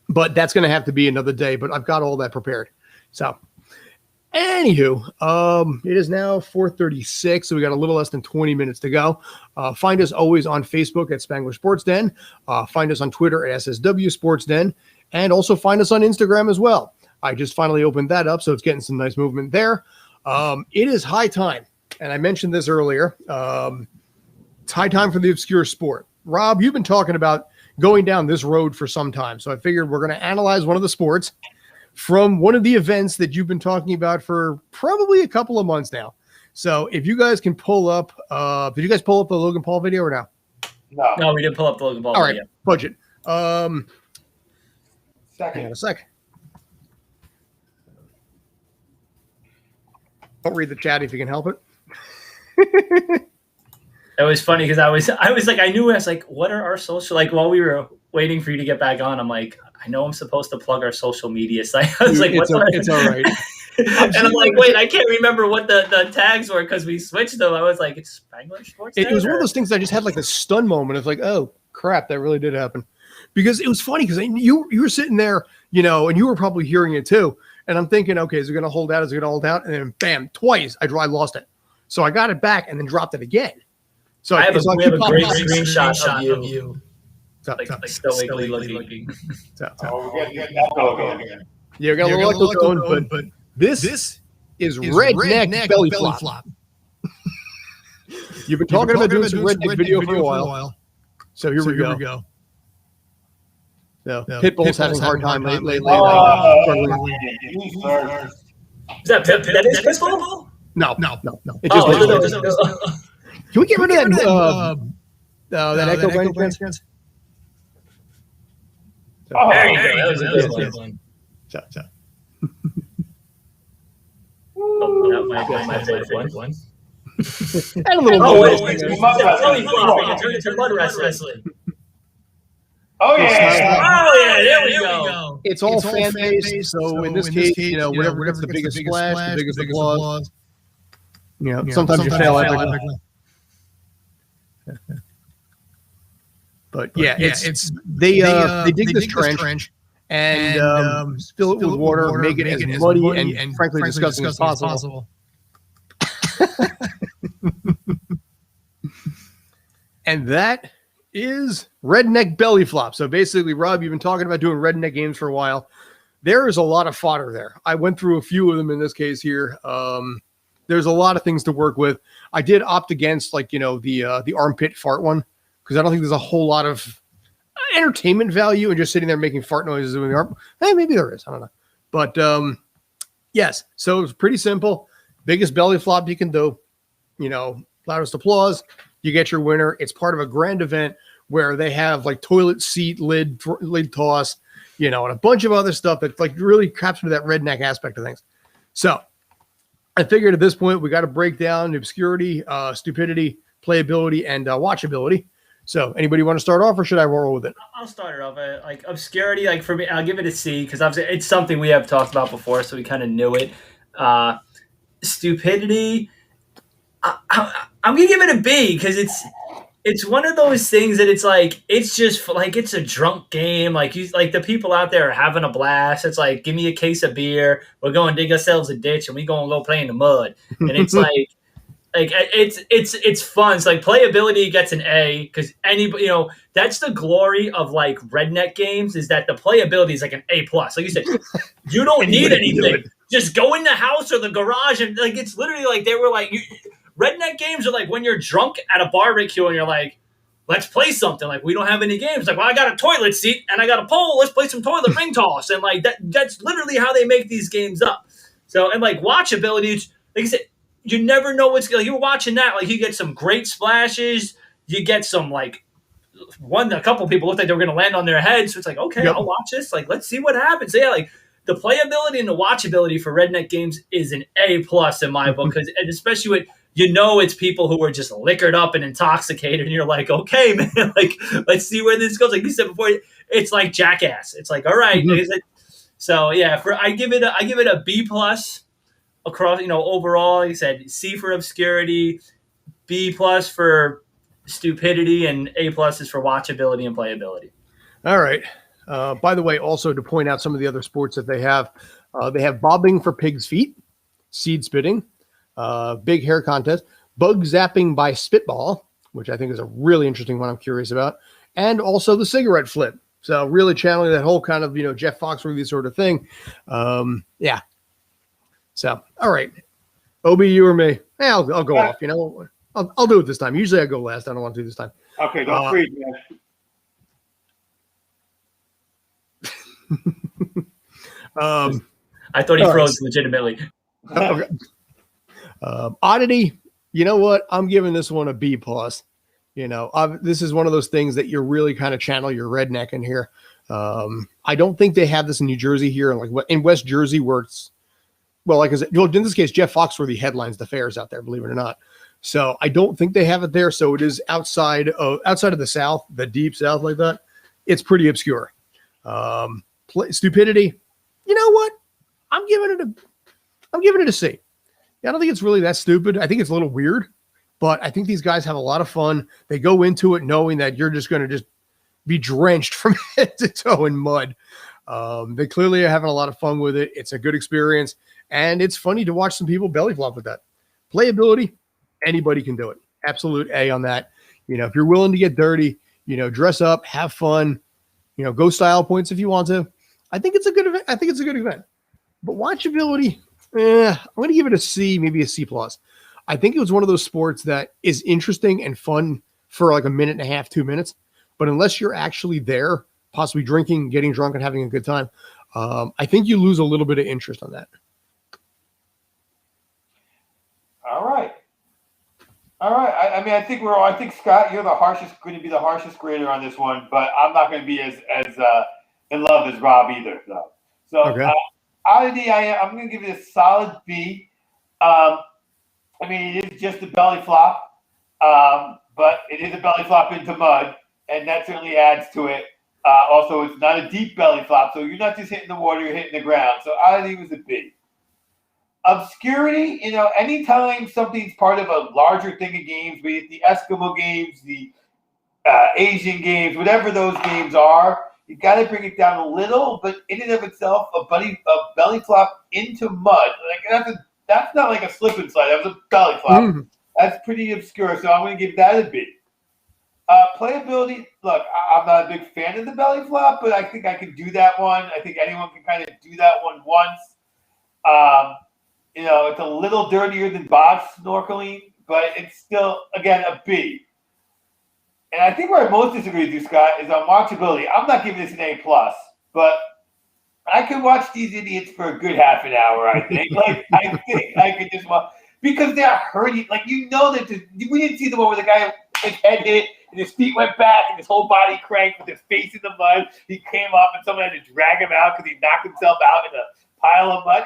but that's going to have to be another day, but I've got all that prepared. So anywho, it is now 4:36, so we got a little less than 20 minutes to go. Find us always on Facebook at Spangler Sports Den. Find us on Twitter at SSW Sports Den, and also find us on Instagram as well. I just finally opened that up, so it's getting some nice movement there. It is high time, and I mentioned this earlier. It's high time for the obscure sport. Rob, you've been talking about going down this road for some time, so I figured we're going to analyze one of the sports from one of the events that you've been talking about for probably a couple of months now. So if you guys can pull up, did you guys pull up the Logan Paul video or no? No, we didn't pull up the Logan Paul All video. right, budget. Second. Hang on a sec. Don't read the chat if you can help it. It was funny because I was like, I was like, what are our social, like while we were waiting for you to get back on, I'm like, I know I'm supposed to plug our social media site. I was like, it's all right. And I'm like, wait, I can't remember what the tags were because we switched them. I was like, it's Spangler Sports. It was one of those things I just had like a stun moment of like, oh crap, that really did happen. Because it was funny because you were sitting there, you know, and you were probably hearing it too. And I'm thinking, okay, is it going to hold out? Is it going to hold out? And then bam, twice I lost it. So I got it back and then dropped it again. So we have a great screenshot of you. Like stoically looking. Yeah, we got a little echo going, but this is redneck belly flop. You've been talking about doing some redneck video for a while. So here we go. So Pitbull's having a hard time lately. Is that Pitbull? No. It just can we get rid of that echo by any chance? There you go. That was a good one. That might be my favorite one. And a little mud wrestling. Oh yeah, there we go. It's all fan based, so in this case, you know, whatever gets the biggest splash, the biggest applause. You know, sometimes you fail epically. But yeah, it's they dig this trench and fill it with water, make it as muddy and frankly disgusting as possible. And that is redneck belly flop. So basically, Rob, you've been talking about doing redneck games for a while. There is a lot of fodder there. I went through a few of them in this case here. There's a lot of things to work with. I did opt against, like, you know, the armpit fart one, because I don't think there's a whole lot of entertainment value in just sitting there making fart noises with the arm. Hey, maybe there is. I don't know. But yes, so it's pretty simple. Biggest belly flop you can do. You know, loudest applause. You get your winner. It's part of a grand event where they have like toilet seat lid toss, you know, and a bunch of other stuff that like really capture that redneck aspect of things. So I figured at this point we got to break down obscurity, stupidity, playability, and watchability. So anybody want to start off, or should I roll with it? I'll start it off. Like obscurity, like for me, I'll give it a C because obviously it's something we have talked about before, so we kind of knew it. Stupidity, I'm gonna give it a B because it's one of those things that it's like it's just like it's a drunk game. Like you, like the people out there are having a blast. It's like, give me a case of beer. We're going to dig ourselves a ditch and we're going to go play in the mud. And it's like it's fun. It's like playability gets an A because anybody, you know, that's the glory of like redneck games is that the playability is like an A+. Like you said, you don't need anything. Just go in the house or the garage and like it's literally like they were like redneck games are like when you're drunk at a barbecue and you're like, let's play something. Like, we don't have any games. Like, well, I got a toilet seat and I got a pole. Let's play some toilet ring toss. And like that's literally how they make these games up. So, and like watchability, like I said, you never know what's going. You're watching that, like you get some great splashes. You get some like a couple people looked like they were going to land on their heads. So it's like, okay, I'll watch this. Like, let's see what happens. So yeah, like the playability and the watchability for redneck games is an A+ in my book, because and especially with, you know, it's people who are just liquored up and intoxicated, and you're like, okay, man, like let's see where this goes. Like you said before, it's like Jackass. It's like, all right, so yeah, I give it a B+ across. You know, overall, like I said, C for obscurity, B+ for stupidity, and A+ is for watchability and playability. All right. By the way, also to point out some of the other sports that they have bobbing for pig's feet, seed spitting, big hair contest, bug zapping by spitball, which I think is a really interesting one I'm curious about, and also the cigarette flip. So really channeling that whole kind of, you know, Jeff Foxworthy sort of thing. Yeah. So, all right. Obi, you or me? Yeah, I'll go off. You know, I'll do it this time. Usually I go last. I don't want to do this time. Okay, don't freeze, man. I thought he froze legitimately. Okay. Oddity, you know what? I'm giving this one a B+. You know, this is one of those things that you're really kind of channel your redneck in here. I don't think they have this in New Jersey here, and like in West Jersey, where it's well, like I said, in this case, Jeff Foxworthy headlines the fairs out there, believe it or not. So I don't think they have it there. So it is outside of the South, the deep South like that. It's pretty obscure. Stupidity. You know what? I'm giving it a C. I don't think it's really that stupid. I think it's a little weird, but I think these guys have a lot of fun. They go into it knowing that you're just going to just be drenched from head to toe in mud. They clearly are having a lot of fun with it. It's a good experience, and it's funny to watch some people belly flop with that. Playability, anybody can do it. Absolute A on that. If you're willing to get dirty, dress up, have fun, go style points if you want to. I think it's a good event. But watchability, I'm going to give it a C, maybe a C+. I think it was one of those sports that is interesting and fun for like a minute and a half, 2 minutes. But unless you're actually there, possibly drinking, getting drunk, and having a good time, I think you lose a little bit of interest on that. All right. I think Scott, you're going to be the harshest grader on this one, but I'm not going to be as in love as Rob either, though. So okay. Out of I'm going to give it a solid B. It is just a belly flop, but it is a belly flop into mud, and that certainly adds to it. Also, it's not a deep belly flop, so you're not just hitting the water, you're hitting the ground. So oddity was a B. Obscurity, anytime something's part of a larger thing of games, be it the Eskimo games, the Asian games, whatever those games are, you got to bring it down a little. But in and of itself, a belly flop into mud, that's not like a slip and slide. That was a belly flop. Mm. That's pretty obscure, so I'm going to give that a B. Playability, look, I'm not a big fan of the belly flop, but I think I can do that one. I think anyone can kind of do that one once. It's a little dirtier than box snorkeling, but it's still, again, a B. And I think where I most disagree with you, Scott, is on watchability. I'm not giving this an A+, but I could watch these idiots for a good half an hour, I think. I think I could just watch, because they're hurting. We didn't see the one where the guy, his head hit, and his feet went back, and his whole body cranked with his face in the mud. He came up, and someone had to drag him out because he knocked himself out in a pile of mud.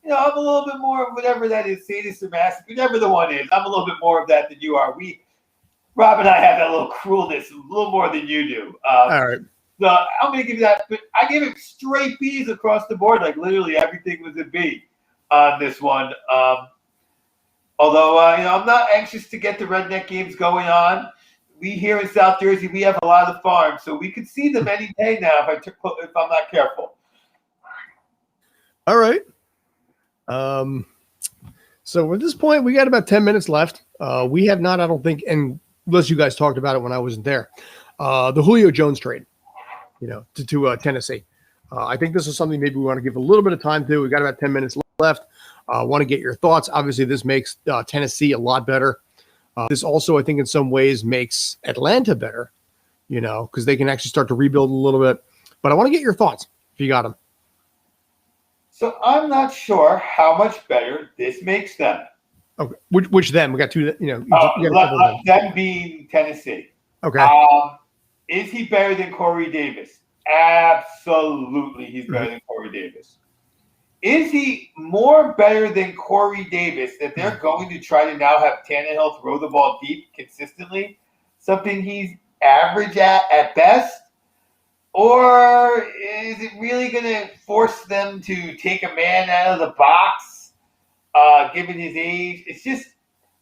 I'm a little bit more of whatever that is, sadist or masochist, whatever the one is. I'm a little bit more of that than you are. Rob and I have that little cruelness a little more than you do. All right. So I'm going to give you that. But I gave it straight Bs across the board. Literally everything was a B on this one. Although, I'm not anxious to get the redneck games going on. We here in South Jersey, we have a lot of farms, so we could see them any day now if I'm not careful. All right. So at this point, we got about 10 minutes left. We have not, I don't think, and unless you guys talked about it when I wasn't there, the Julio Jones trade, to Tennessee. I think this is something maybe we want to give a little bit of time to. We got about 10 minutes left. Want to get your thoughts. Obviously, this makes Tennessee a lot better. This also, I think, in some ways makes Atlanta better, because they can actually start to rebuild a little bit. But I want to get your thoughts if you got them. So I'm not sure how much better this makes them. Okay, which them? We got two. Them being Tennessee. Okay. Is he better than Corey Davis? Absolutely, he's better than Corey Davis. Is he more better than Corey Davis that they're going to try to now have Tannehill throw the ball deep consistently? Something he's average at best? Or is it really going to force them to take a man out of the box, given his age? It's just,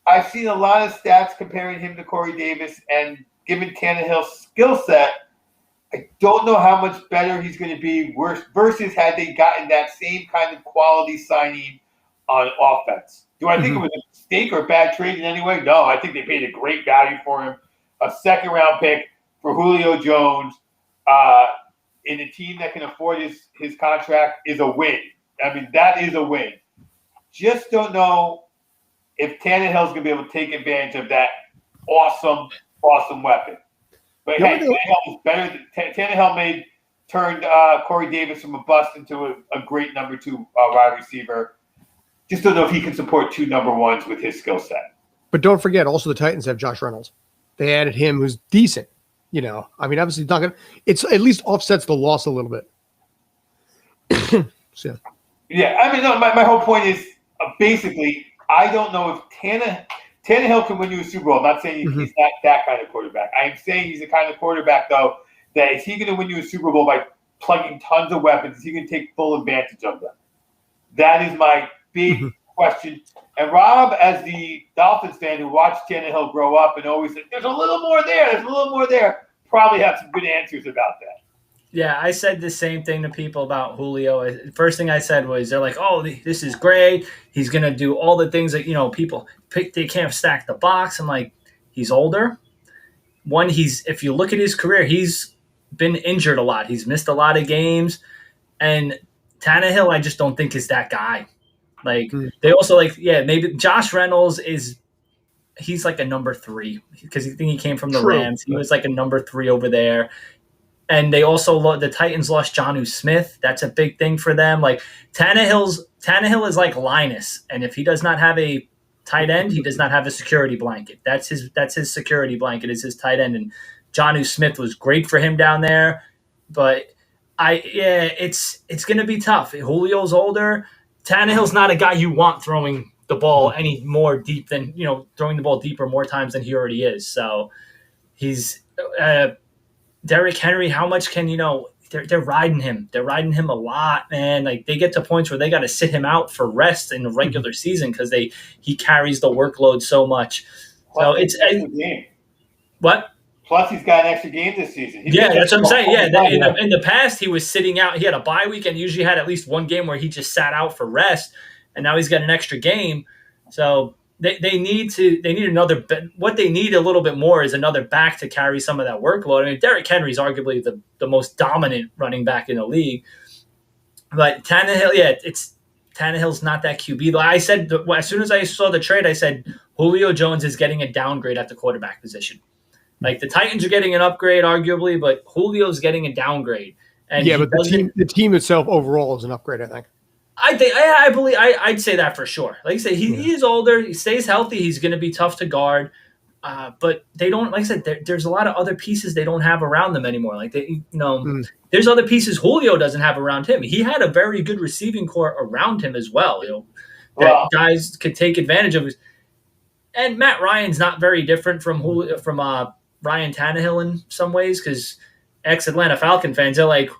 I've seen a lot of stats comparing him to Corey Davis, and given Tannehill's skill set, I don't know how much better he's going to be versus had they gotten that same kind of quality signing on offense. Do I think it was a mistake or a bad trade in any way? No, I think they paid a great value for him. A second-round pick for Julio Jones in a team that can afford his contract is a win. That is a win. Just don't know if Tannehill's going to be able to take advantage of that awesome weapon. But hey, Tannehill is better. Tannehill turned Corey Davis from a bust into a great number 2 wide receiver. Just don't know if he can support 2 number 1s with his skill set. But don't forget, also the Titans have Josh Reynolds. They added him, who's decent. Obviously, it's not gonna. It's at least offsets the loss a little bit. So, Yeah, I mean, no, my whole point is basically, I don't know if Tannehill can win you a Super Bowl. I'm not saying he's not that kind of quarterback. I am saying he's the kind of quarterback, though, that is he going to win you a Super Bowl by plugging tons of weapons? Is he going to take full advantage of them? That is my big question. And Rob, as the Dolphins fan who watched Tannehill grow up and always said, there's a little more there, probably have some good answers about that. Yeah, I said the same thing to people about Julio. First thing I said was, they're like, oh, this is great. He's going to do all the things that, people pick. They can't stack the box. I'm like, he's older. One, if you look at his career, he's been injured a lot. He's missed a lot of games. And Tannehill, I just don't think is that guy. Like, they also maybe Josh Reynolds he's like a number 3 because I think he came from the Rams. He was like a number 3 over there. And they also the Titans lost Jonnu Smith. That's a big thing for them. Like Tannehill is like Linus, and if he does not have a tight end, he does not have a security blanket. That's his security blanket is his tight end. And Jonnu Smith was great for him down there, but it's going to be tough. Julio's older. Tannehill's not a guy you want throwing the ball any more deep than throwing the ball deeper more times than he already is. So he's. Derrick Henry, how much can they're riding him. They're riding him a lot, man. Like, they get to points where they got to sit him out for rest in the regular season because he carries the workload so much. Plus, so what? Plus, he's got an extra game this season. That's what I'm saying. Yeah, in the past, he was sitting out. He had a bye week and usually had at least one game where he just sat out for rest, and now he's got an extra game. So They need another. What they need a little bit more is another back to carry some of that workload. I mean, Derrick Henry is arguably the most dominant running back in the league, but Tannehill's not that QB. I said as soon as I saw the trade, I said Julio Jones is getting a downgrade at the quarterback position. Like, the Titans are getting an upgrade, arguably, but Julio's getting a downgrade. And but the team itself overall is an upgrade, I think. I'd say that for sure. Like I said, he is older. He stays healthy. He's going to be tough to guard. But they don't, like I said, there's a lot of other pieces they don't have around them anymore. Like, there's other pieces Julio doesn't have around him. He had a very good receiving core around him as well. That guys could take advantage of. And Matt Ryan's not very different from Ryan Tannehill in some ways, because ex-Atlanta Falcon fans, they're like,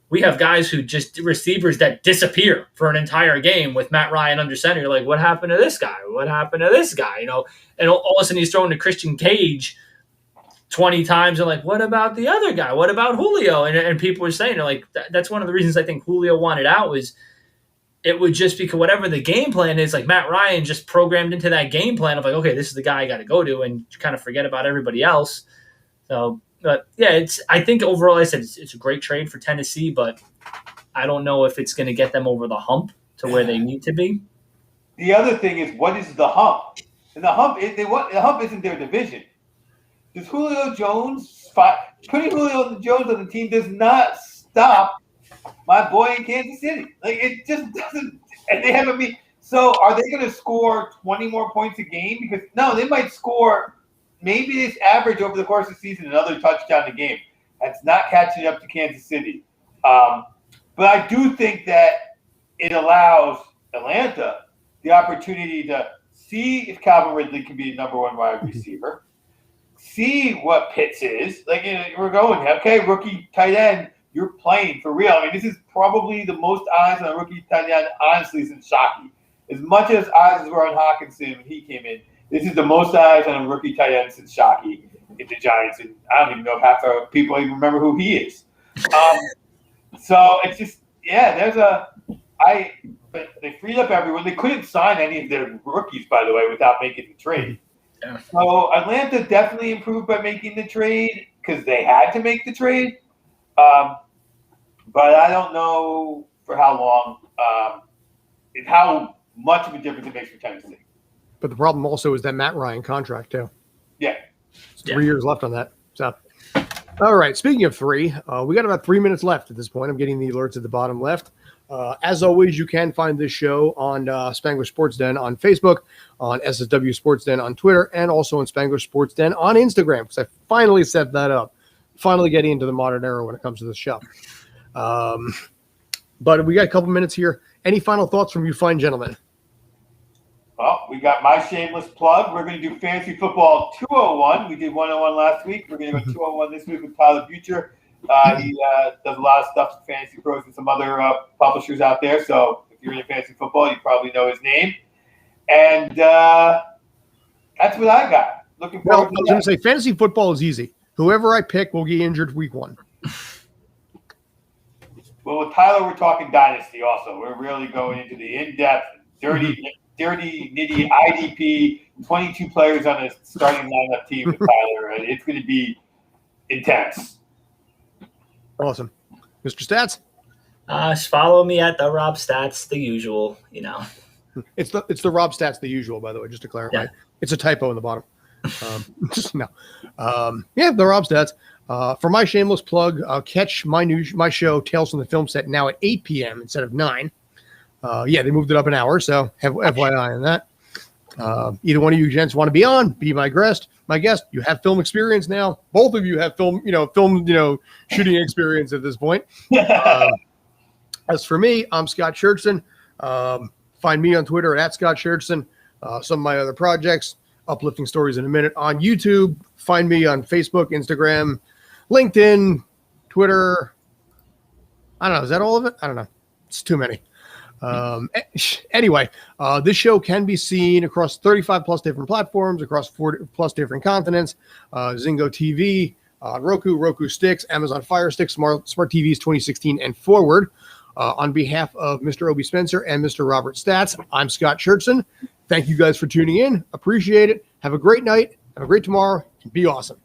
we have guys who just receivers that disappear for an entire game with Matt Ryan under center. You're like, what happened to this guy? What happened to this guy? And all of a sudden he's throwing to Christian Cage 20 times. And like, what about the other guy? What about Julio? And people were saying, like, that's one of the reasons I think Julio wanted out was it would just because whatever the game plan is, like, Matt Ryan just programmed into that game plan of like, okay, this is the guy I got to go to, and kind of forget about everybody else. So, but yeah, I think overall, I said it's a great trade for Tennessee, but I don't know if it's going to get them over the hump to where they need to be. The other thing is, what is the hump? And the hump isn't their division. Does Julio Jones putting Julio Jones on the team does not stop my boy in Kansas City. Like, it just doesn't. And they haven't been. So are they going to score 20 more points a game? Because no, they might score. Maybe it's average over the course of the season another touchdown a game. That's not catching up to Kansas City. But I do think that it allows Atlanta the opportunity to see if Calvin Ridley can be a number one wide receiver, see what Pitts is. Like, we're going, okay, rookie tight end, you're playing for real. I mean, this is probably the most eyes on a rookie tight end, honestly, since Shockey. As much as eyes were on Hawkinson when he came in, this is the most eyes on a rookie tight end since Shockey in the Giants. And I don't even know if half the people even remember who he is. So it's just, but they freed up everyone. They couldn't sign any of their rookies, by the way, without making the trade. Yeah. So Atlanta definitely improved by making the trade because they had to make the trade. But I don't know for how long and how much of a difference it makes for Tennessee. But the problem also is that Matt Ryan contract, too. Yeah. It's 3 years left on that. So, all right. Speaking of 3, we got about 3 minutes left at this point. I'm getting the alerts at the bottom left. As always, you can find this show on Spanglish Sports Den on Facebook, on SSW Sports Den on Twitter, and also on Spanglish Sports Den on Instagram, because I finally set that up. Finally getting into the modern era when it comes to this show. But we got a couple minutes here. Any final thoughts from you fine gentlemen? Well, we got my shameless plug. We're going to do Fantasy Football 201. We did 101 last week. We're going to go 201 this week with Tyler Butcher. He does a lot of stuff with Fantasy Pros and some other publishers out there. So if you're into fantasy football, you probably know his name. And that's what I got. Looking forward I was going to say fantasy football is easy. Whoever I pick will get injured week 1. Well, with Tyler, we're talking dynasty also. We're really going into the in-depth, dirty, nitty IDP, 22 players on a starting lineup team with Tyler. And it's going to be intense. Awesome. Mr. Stats? Follow me at the Rob Stats, the usual, you know. It's the Rob Stats, the usual, by the way, just to clarify. Yeah. It's a typo in the bottom. No. The Rob Stats. For my shameless plug, catch my show, Tales from the Film Set, now at 8 p.m. instead of 9. They moved it up an hour, so have FYI on that. Either one of you gents want to be on, be my guest. You have film experience now. Both of you have film shooting experience at this point. As for me, I'm Scott Churchson. Find me on Twitter at Scott Churchson. Some of my other projects, Uplifting Stories in a Minute on YouTube. Find me on Facebook, Instagram, LinkedIn, Twitter. I don't know. Is that all of it? I don't know. It's too many. Anyway, this show can be seen across 35 plus different platforms, across 40 plus different continents. Zingo TV, Roku Sticks, Amazon Fire Stick, Smart TVs 2016 and forward. On behalf of Mr. Obie Spencer and Mr. Robert Stats, I'm Scott Churchson. Thank you guys for tuning in. Appreciate it. Have a great night. Have a great tomorrow. And be awesome.